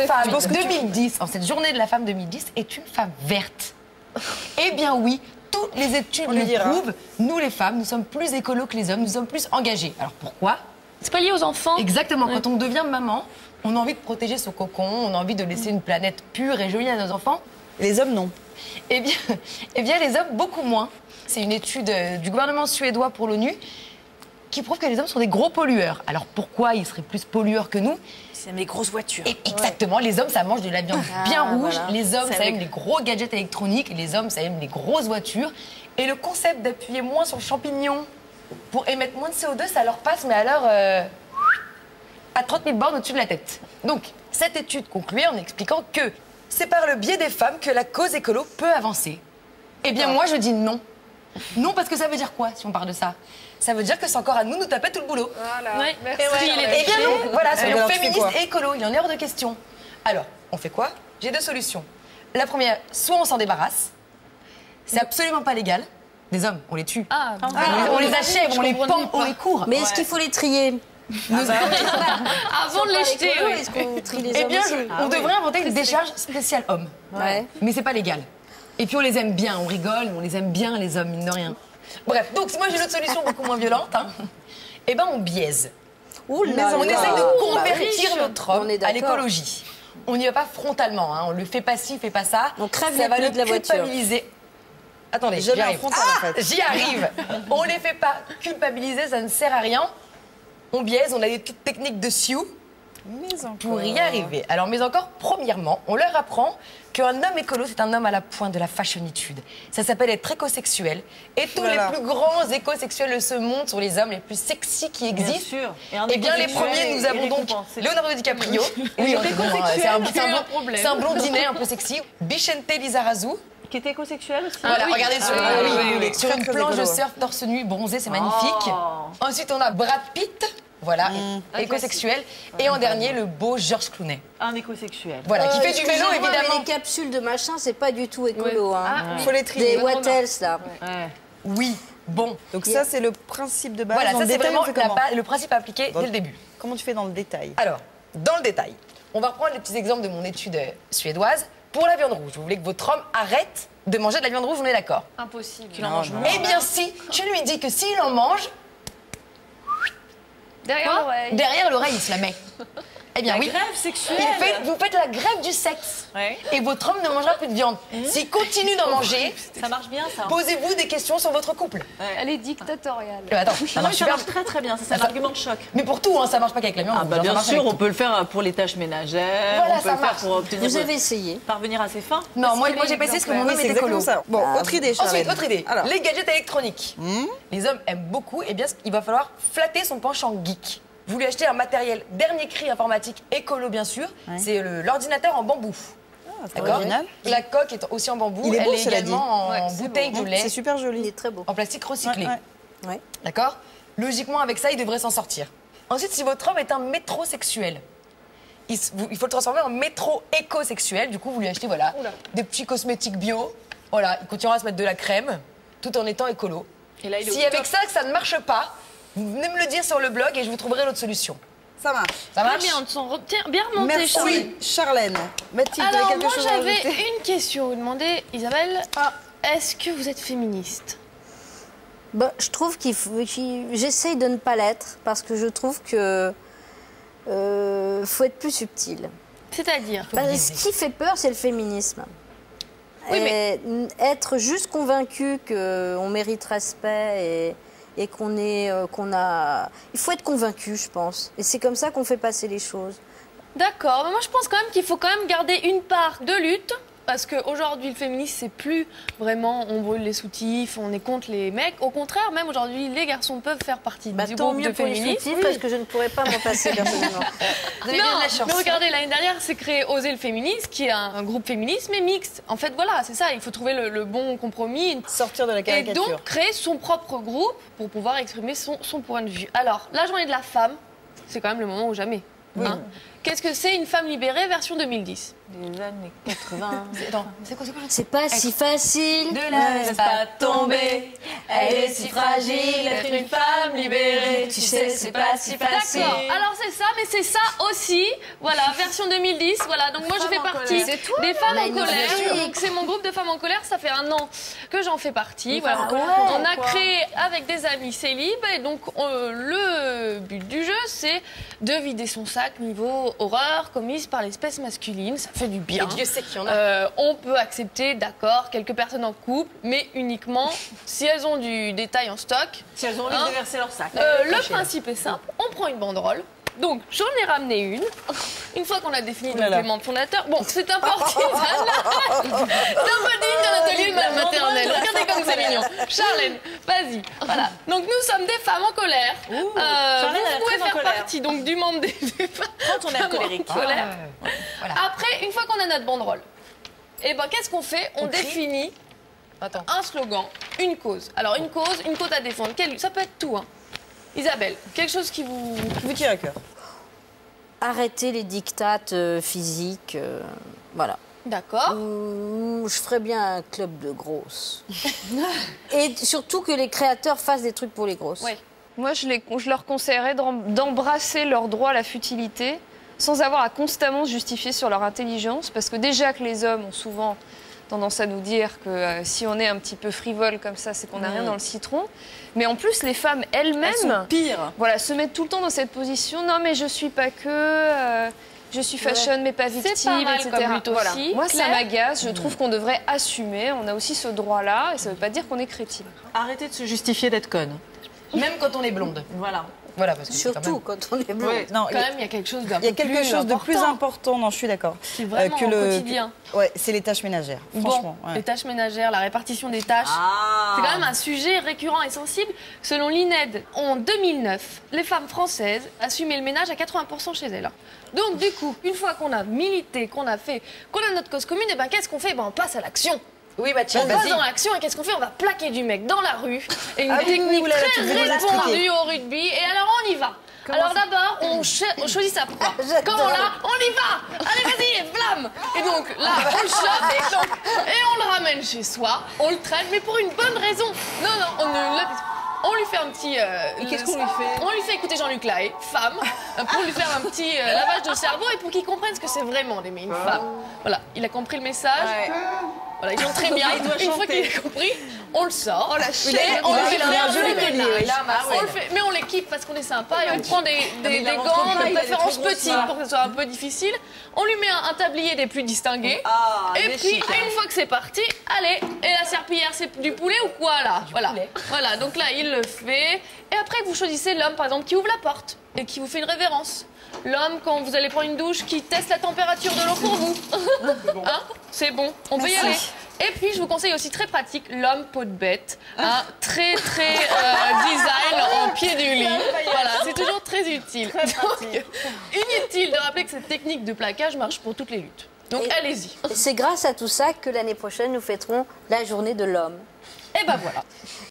Femme 2010, en cette journée de la femme 2010, est une femme verte. Eh bien oui, toutes les études le prouvent. Nous les femmes, nous sommes plus écolos que les hommes, nous sommes plus engagés. Alors pourquoi? C'est pas lié aux enfants? Exactement, quand on devient maman, on a envie de protéger son cocon, on a envie de laisser une planète pure et jolie à nos enfants. Les hommes, non. Eh bien les hommes, beaucoup moins. C'est une étude du gouvernement suédois pour l'ONU qui prouve que les hommes sont des gros pollueurs. Alors pourquoi ils seraient plus pollueurs que nous? C'est mes grosses voitures. Et exactement, les hommes, ça mange de la viande bien rouge. Voilà. Les hommes, ça aime les gros gadgets électroniques. Et les hommes, ça aime les grosses voitures. Et le concept d'appuyer moins sur le champignon pour émettre moins de CO2, ça leur passe, mais alors à 30 000 bornes au-dessus de la tête. Donc, cette étude concluait en expliquant que c'est par le biais des femmes que la cause écolo peut avancer. Eh bien, moi, je dis non. Non, parce que ça veut dire quoi, si on parle de ça? Ça veut dire que c'est encore à nous de nous taper tout le boulot. Voilà. Ouais. Merci. Eh bien non, voilà, soyons féministes et écolo, il en est hors de question. Alors, on fait quoi? J'ai deux solutions. La première, soit on s'en débarrasse. C'est absolument pas légal. Les hommes, on les tue. On les achève, on les pend, on les court. Mais est-ce qu'il faut les trier? Avant de les jeter, est-ce qu'on trie les hommes? Eh bien, on devrait inventer une décharge spéciale homme. Mais c'est pas légal. Et puis on les aime bien, on rigole, on les aime bien les hommes, mine de rien. Bref, donc moi j'ai une autre solution beaucoup moins violente. Eh ben on biaise. On essaye de convertir notre homme à l'écologie. On n'y va pas frontalement, on le fait pas ci, fait pas ça. On crève ça va le de la culpabiliser. Attendez, j'y arrive. J'y arrive. On les fait pas culpabiliser, ça ne sert à rien. On biaise, on a des petites techniques de sioux pour y arriver. Alors, mais encore, premièrement, on leur apprend qu'un homme écolo, c'est un homme à la pointe de la fashionitude. Ça s'appelle être écosexuel. Et tous les plus grands écosexuels de ce monde sont les hommes les plus sexy qui existent. Eh bien, les premiers, nous avons donc Leonardo DiCaprio. Oui, c'est un blondinet un peu sexy. Vicente Lizarazu. Qui est écosexuel aussi. Voilà, regardez sur une planche de surf torse nu bronzé, c'est magnifique. Ensuite, on a Brad Pitt. Voilà, écosexuel. Et en dernier, le beau George Clooney. Un écosexuel. Voilà, qui fait du vélo, évidemment. Mais les capsules de machin, c'est pas du tout écolo. Il faut les trier. Des what else, là. Oui, bon. Donc ça, c'est le principe de base. Voilà, ça, c'est vraiment le principe à appliquer dès le début. Comment tu fais dans le détail? Alors, dans le détail, on va reprendre les petits exemples de mon étude suédoise. Pour la viande rouge, vous voulez que votre homme arrête de manger de la viande rouge, on est d'accord? Impossible. Eh bien si, je lui dis que s'il en mange... Derrière l'oreille, il se la met. Eh bien oui. Grève sexuelle. Vous faites la grève du sexe. Et votre homme ne mangera plus de viande. S'il continue d'en manger, ça marche bien ça. Posez-vous des questions sur votre couple. Elle est dictatoriale. Attends, ça marche très très bien, c'est un argument de choc. Mais pour tout, ça marche pas qu'avec la viande. Bien sûr, on peut le faire pour les tâches ménagères, voilà, on peut le faire pour obtenir. Vous avez essayé? Parvenir à ses fins? Non, moi j'ai pas essayé parce que mon homme est écolo. Bon, autre idée, Charlène. Ensuite, autre idée. Les gadgets électroniques. Les hommes aiment beaucoup, et bien il va falloir flatter son penchant geek. Vous lui achetez un matériel dernier cri informatique écolo, bien sûr. C'est l'ordinateur en bambou. D'accord. La coque est aussi en bambou. Elle est également en bouteille de lait. C'est super joli. Il est très beau. En plastique recyclé. D'accord. Logiquement, avec ça, il devrait s'en sortir. Ensuite, si votre homme est un métrosexuel, il faut le transformer en métro-écosexuel. Du coup, vous lui achetez des petits cosmétiques bio. Voilà, il continuera à se mettre de la crème tout en étant écolo. Et là, si avec ça, que ça ne marche pas, vous venez me le dire sur le blog et je vous trouverai l'autre solution. Ça marche. Ça marche. Bien remonté, merci, Charlène. Charlène. Mathilde, alors, quelque moi, chose à j'avais ajouter? une question. Vous demandez, Isabelle, est-ce que vous êtes féministe? Je trouve j'essaye de ne pas l'être parce que je trouve que faut être plus subtil. C'est-à-dire ce qui fait peur, c'est le féminisme. Oui, mais être juste convaincu qu'on mérite respect et qu'on a... Il faut être convaincu, je pense. Et c'est comme ça qu'on fait passer les choses. D'accord. Mais moi, je pense quand même qu'il faut quand même garder une part de lutte. Parce qu'aujourd'hui, le féminisme, c'est plus vraiment on brûle les soutifs, on est contre les mecs. Au contraire, même aujourd'hui, les garçons peuvent faire partie du groupe de féministes. Parce que je ne pourrais pas m'en passer personnellement. Vous avez bien de la chance. Mais regardez, l'année dernière, c'est créé Oser le féminisme, qui est un groupe féministe, mais mixte. En fait, voilà, c'est ça. Il faut trouver le bon compromis. Sortir de la caricature. Et donc, créer son propre groupe pour pouvoir exprimer son point de vue. Alors, la journée de la femme, c'est quand même le moment ou jamais. qu'est-ce que c'est une femme libérée version 2010? Les années 80. Attends, c'est quoi C'est pas si facile. De la laisse pas tomber, elle est si fragile, être une femme libérée. Tu sais, c'est pas si facile. D'accord, alors c'est ça, mais c'est ça aussi. Voilà, version 2010. Voilà, donc moi je fais partie des femmes en colère. Donc, c'est mon groupe de femmes en colère, ça fait 1 an que j'en fais partie. Voilà. On a créé avec des amis Célib, et donc le but du jeu, c'est de vider son sac niveau horreur commise par l'espèce masculine. Ça fait du bien. Et Dieu sait qu'il y en a. On peut accepter, d'accord, quelques personnes en couple, mais uniquement si elles ont du détail en stock. Si elles ont envie de verser leur sac. Le principe est simple, on prend une banderole. Donc, j'en ai ramené une. Une fois qu'on a défini donc, les membres fondateurs. Bon, c'est un peu artisanal. C'est un peu digne d'un atelier de maternelle. Regardez comme c'est mignon. Charlène, vas-y. Voilà. Donc, nous sommes des femmes en colère. Charlène, vous pouvez faire partie donc, du membre des femmes. Quand on est colérique. Colère. Voilà. Après, une fois qu'on a notre banderole, eh ben, qu'est-ce qu'on fait? On définit un slogan, une cause. Alors, une cause à défendre. Ça peut être tout, hein. Isabelle, quelque chose qui vous tient à cœur. Arrêter les dictates physiques, voilà. D'accord. Je ferais bien un club de grosses. Et surtout que les créateurs fassent des trucs pour les grosses. Oui. Moi, je leur conseillerais d'embrasser leur droit à la futilité sans avoir à constamment se justifier sur leur intelligence. Parce que déjà que les hommes ont souvent tendance à nous dire que si on est un petit peu frivole comme ça, c'est qu'on n'a rien dans le citron. Mais en plus, les femmes elles-mêmes voilà, se mettent tout le temps dans cette position. Non, mais je suis pas que... je suis fashion, mais pas victime, etc. Voilà. Moi, ça m'agace. Je trouve qu'on devrait assumer. On a aussi ce droit-là. Et ça ne veut pas dire qu'on est crétine. Arrêtez de se justifier d'être conne. Même quand on est blonde. Voilà, parce que surtout quand on est blonde. Ouais, non, quand même, il y a quelque chose d'un Il y a quelque chose de plus important, non, je suis d'accord. C'est vraiment au quotidien. Ouais, c'est les tâches ménagères, franchement. Les tâches ménagères, la répartition des tâches. C'est quand même un sujet récurrent et sensible. Selon l'INED, en 2009, les femmes françaises assumaient le ménage à 80% chez elles. Donc, du coup, une fois qu'on a milité, qu'on a notre cause commune, et ben qu'est-ce qu'on fait? Ben, on passe à l'action. Oui, bah tiens, on passe dans l'action et qu'est-ce qu'on fait? On va plaquer du mec dans la rue. Et une technique très répandue au rugby. Et alors, on y va. Alors d'abord, on choisit sa proie. Comment là? On y va. Allez, vas-y, blam. Et donc là, on le chope et on le ramène chez soi. On le traîne, mais pour une bonne raison. Non, on lui fait un petit... qu'est-ce qu'on lui fait? On lui fait écouter Jean-Luc Lahaye, femme, pour lui faire un petit lavage de cerveau et pour qu'il comprenne ce que c'est vraiment d'aimer une femme. Voilà, il a compris le message. Voilà, ils ont très bien. Une fois qu'il a compris, on le sort, on lâche, on lui fait faire un joli ménage. Mais on l'équipe parce qu'on est sympa et on prend des gants de préférence petits pour que ce soit un peu difficile. On lui met un tablier des plus distingués. Et puis, une fois que c'est parti, allez, et la serpillière, c'est du poulet ou quoi là? Voilà, donc là, il le fait. Et après, vous choisissez l'homme, par exemple, qui ouvre la porte et qui vous fait une révérence. L'homme, quand vous allez prendre une douche, qui teste la température de l'eau pour vous. Hein? C'est bon, on peut y aller. Et puis, je vous conseille aussi très pratique, l'homme peau de bête. Très design en pied du lit. Voilà, c'est toujours très utile. Donc, inutile de rappeler que cette technique de plaquage marche pour toutes les luttes. Donc, allez-y. C'est grâce à tout ça que l'année prochaine, nous fêterons la journée de l'homme. Et ben voilà.